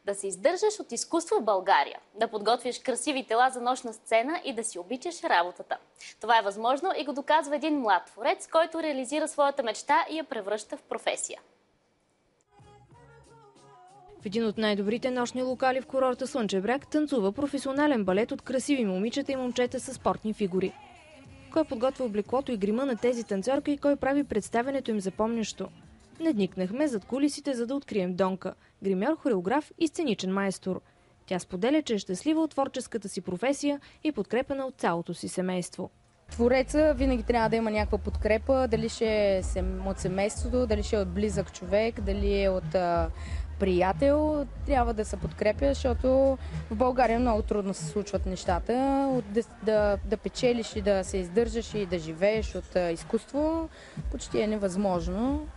Да се издържаш от изкуство в България, да подготвиш красиви тела за нощна сцена и да си обичаш работата. Това е възможно и го доказва един млад творец, който реализира своята мечта и я превръща в професия. В един от най-добрите нощни локали в курорта Слънчев бряг танцува професионален балет от красиви момичета и момчета с спортни фигури. Кой подготвя облеклото и грима на тези танцорки и кой прави представянето им запомнящо? Надникнахме зад кулисите, за да открием Донка – гримьор, хореограф и сценичен майстор. Тя споделя, че е щастлива от творческата си професия и подкрепена от цялото си семейство. Твореца винаги трябва да има някаква подкрепа, дали ще е от семейството, дали ще е от близък човек, дали е от приятел. Трябва да се подкрепя, защото в България много трудно се случват нещата. Да печелиш и да се издържаш и да живееш от изкуство почти е невъзможно.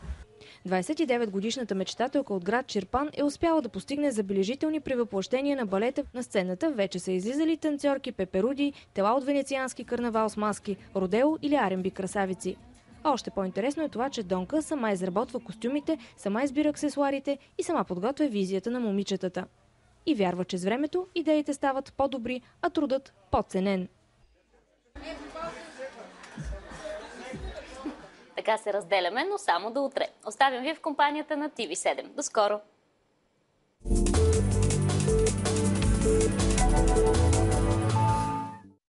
29-годишната мечтателка от град Чирпан е успяла да постигне забележителни превъплъщения на балета. На сцената вече са излизали танцорки, пеперуди, тела от венециански карнавал с маски, родео или R&B красавици. А още по-интересно е това, че Донка сама изработва костюмите, сама избира аксесуарите и сама подготвя визията на момичетата. И вярва, че с времето идеите стават по-добри, а трудът по-ценен. Така се разделяме, но само до утре. Оставям ви в компанията на TV7. До скоро!